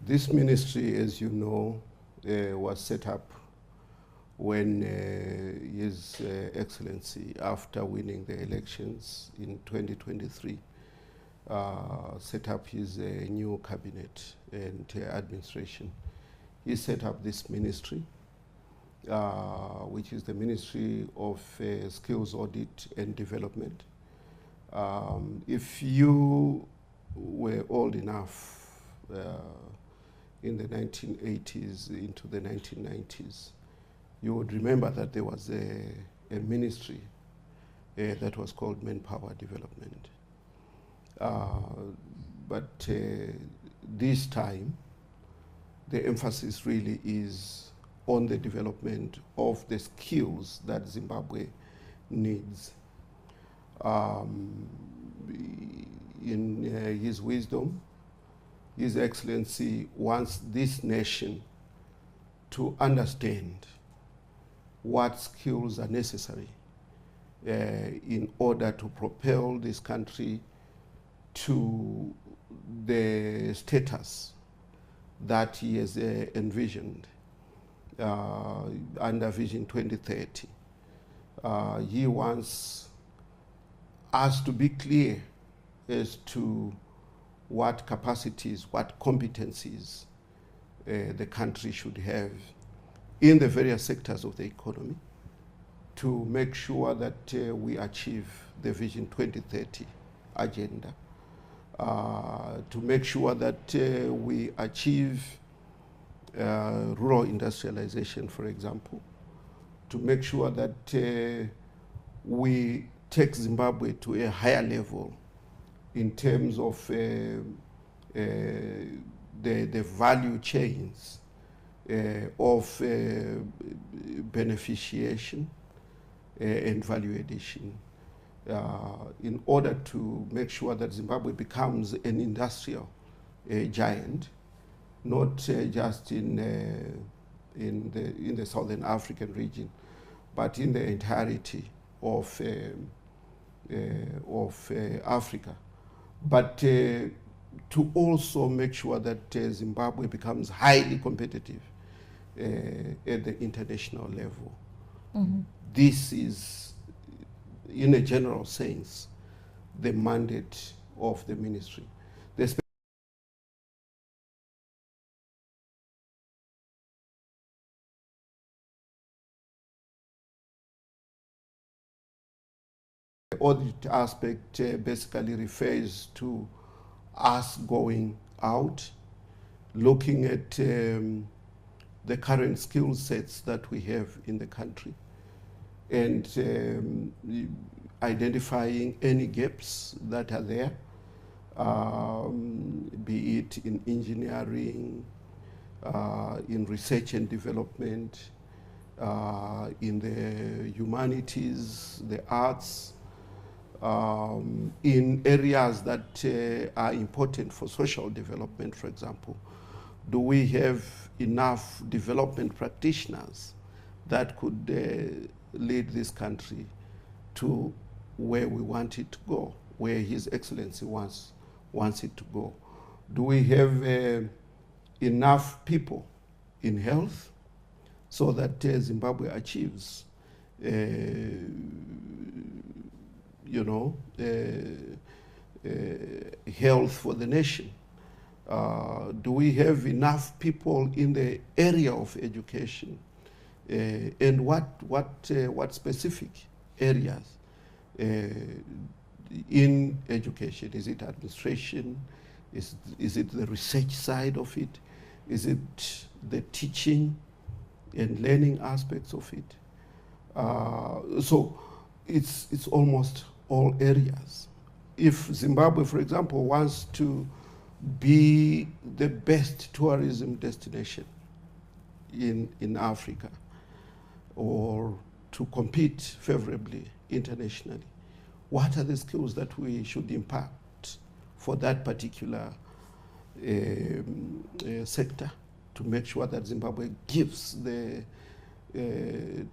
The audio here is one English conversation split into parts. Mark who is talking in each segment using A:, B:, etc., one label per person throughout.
A: This ministry, as you know, was set up when His Excellency, after winning the elections in 2023, set up his new cabinet and administration. He set up this ministry, which is the Ministry of Skills Audit and Development. If you were old enough in the 1980s into the 1990s, you would remember that there was a ministry that was called Manpower Development. But this time, the emphasis really is on the development of the skills that Zimbabwe needs. In his wisdom, His Excellency wants this nation to understand what skills are necessary in order to propel this country to the status that he has envisioned under Vision 2030. He wants us to be clear as to what capacities, what competencies the country should have in the various sectors of the economy to make sure that we achieve the Vision 2030 agenda, to make sure that we achieve rural industrialization, for example, to make sure that we take Zimbabwe to a higher level in terms of the value chains of beneficiation and value addition, in order to make sure that Zimbabwe becomes an industrial giant, not just in the Southern African region, but in the entirety of Africa. But to also make sure that Zimbabwe becomes highly competitive at the international level. Mm-hmm. This is, in a general sense, the mandate of the ministry. The audit aspect basically refers to us going out, looking at the current skill sets that we have in the country, and identifying any gaps that are there, be it in engineering, in research and development, in the humanities, the arts, in areas that are important for social development, for example. Do we have enough development practitioners that could lead this country to where we want it to go, where His Excellency wants it to go? Do we have enough people in health so that Zimbabwe achieves health for the nation? Do we have enough people in the area of education? And what specific areas in education? Is it administration? Is it the research side of it? Is it the teaching and learning aspects of it? So it's almost all areas. If Zimbabwe, for example, wants to be the best tourism destination in Africa, or to compete favorably internationally, what are the skills that we should impart for that particular sector to make sure that Zimbabwe gives the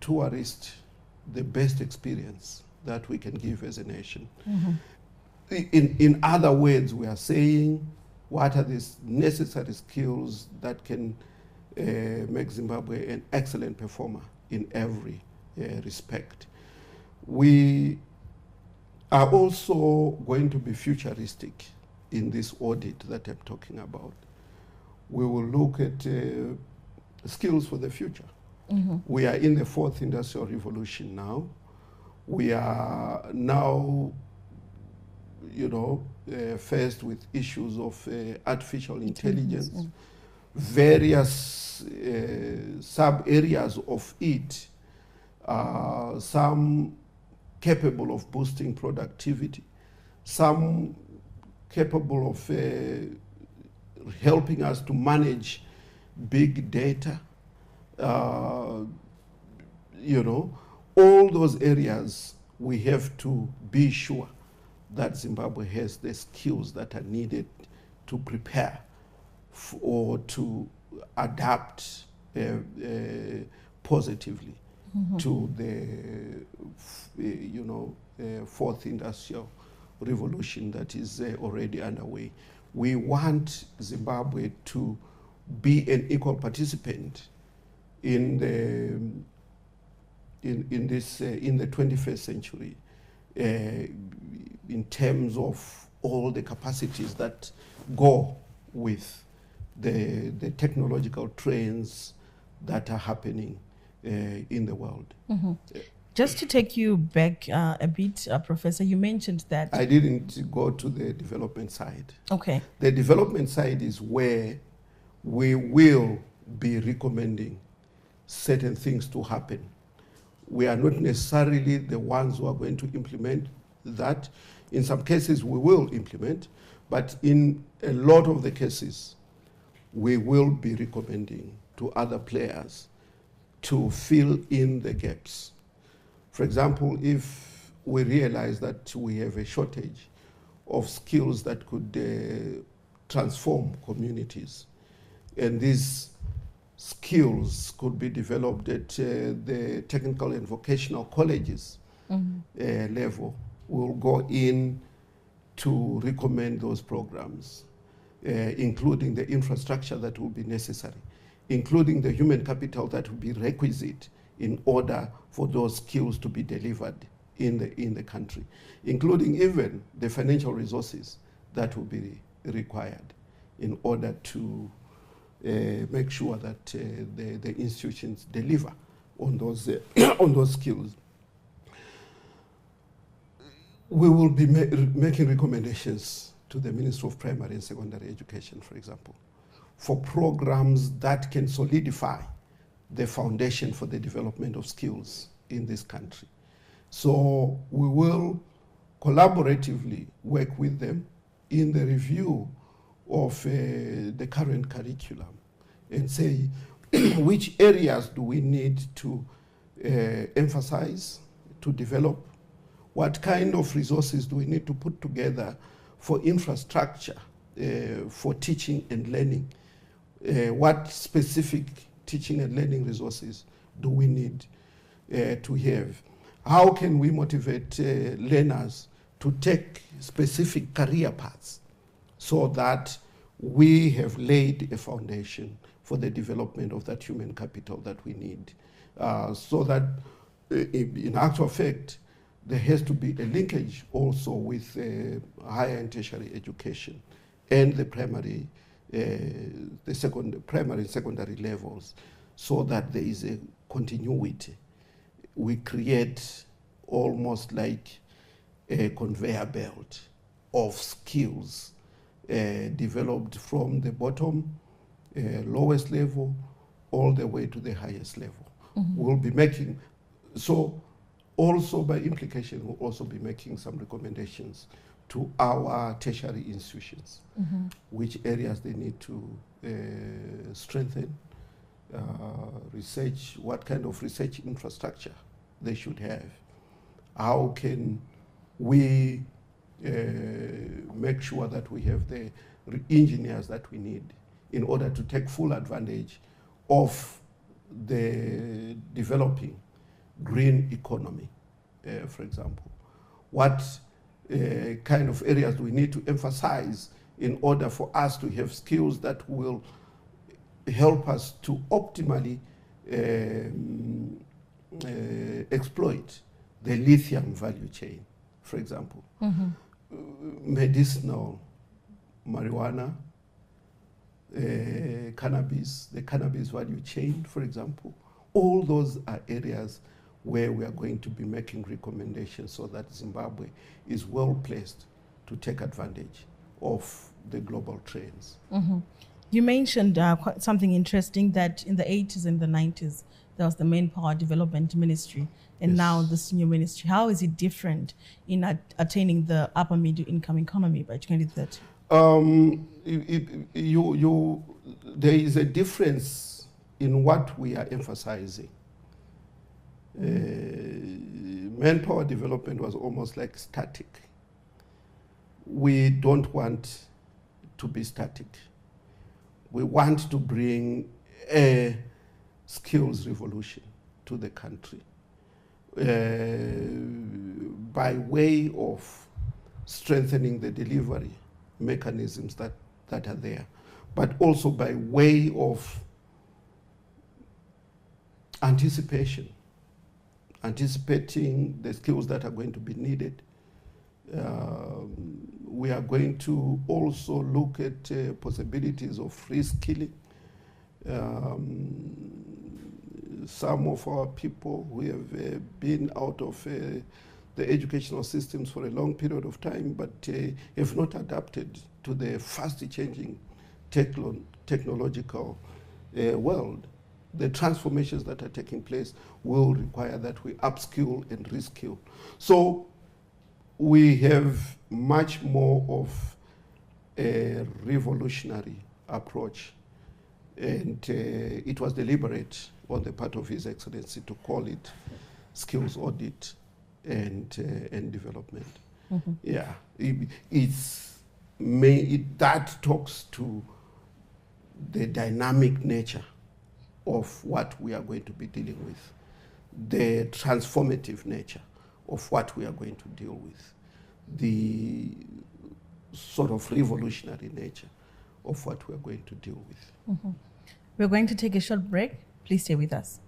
A: tourist the best experience that we can give as a nation? Mm-hmm. In other words, we are saying what are the necessary skills that can make Zimbabwe an excellent performer in every respect. We are also going to be futuristic in this audit that I'm talking about. We will look at skills for the future. We are in the 4th industrial revolution now. We are now, faced with issues of artificial intelligence, various sub-areas of it, some capable of boosting productivity, some capable of helping us to manage big data, all those areas we have to be sure that Zimbabwe has the skills that are needed to prepare or to adapt positively to the 4th industrial revolution that is already underway. We want Zimbabwe to be an equal participant in the 21st century in terms of all the capacities that go with the technological trends that are happening in the world.
B: Just to take you back a bit, Professor, you mentioned that...
A: I didn't go to the development side.
B: Okay.
A: The development side is where we will be recommending certain things to happen. We are not necessarily the ones who are going to implement that. In some cases, we will implement, but in a lot of the cases, we will be recommending to other players to fill in the gaps. For example, if we realize that we have a shortage of skills that could transform communities, and these skills could be developed at the technical and vocational colleges level, we'll go in to recommend those programs, including the infrastructure that will be necessary, including the human capital that will be requisite in order for those skills to be delivered in the country, including even the financial resources that will be required in order to make sure that the institutions deliver on those on those skills. We will be making recommendations to the Ministry of Primary and Secondary Education, for example, for programs that can solidify the foundation for the development of skills in this country. So we will collaboratively work with them in the review of the current curriculum and say which areas do we need to emphasize, to develop, what kind of resources do we need to put together for infrastructure, for teaching and learning, what specific teaching and learning resources do we need to have. How can we motivate learners to take specific career paths so that we have laid a foundation for the development of that human capital that we need, so that in actual fact there has to be a linkage also with higher and tertiary education and the primary, primary and secondary levels, so that there is a continuity. We create almost like a conveyor belt of skills developed from the bottom, lowest level, all the way to the highest level. We'll be making, so also by implication, we'll also be making some recommendations to our tertiary institutions, which areas they need to strengthen, research, what kind of research infrastructure they should have. How can we make sure that we have the engineers that we need in order to take full advantage of the developing green economy, for example. What kind of areas do we need to emphasize in order for us to have skills that will help us to optimally exploit the lithium value chain, for example. Medicinal marijuana, cannabis, the cannabis value chain, for example. All those are areas where we are going to be making recommendations so that Zimbabwe is well placed to take advantage of the global trends.
B: You mentioned something interesting, that in the 80s and the 90s, there was the Manpower Development Ministry, and now this new ministry. How is it different in attaining the upper middle income economy by 2030?
A: There is a difference in what we are emphasizing. Manpower development was almost like static. We don't want to be static. We want to bring a skills revolution to the country by way of strengthening the delivery mechanisms that are there, but also by way of anticipating the skills that are going to be needed. We are going to also look at possibilities of reskilling. Some of our people who have been out of the educational systems for a long period of time, but have not adapted to the fast changing technological world. The transformations that are taking place will require that we upskill and reskill. So we have much more of a revolutionary approach, and it was deliberate on the part of His Excellency to call it skills audit and development. Yeah, that talks to the dynamic nature of what we are going to be dealing with, the transformative nature of what we are going to deal with, the sort of revolutionary nature of what we are going to deal with.
B: We're going to take a short break. Please stay with us.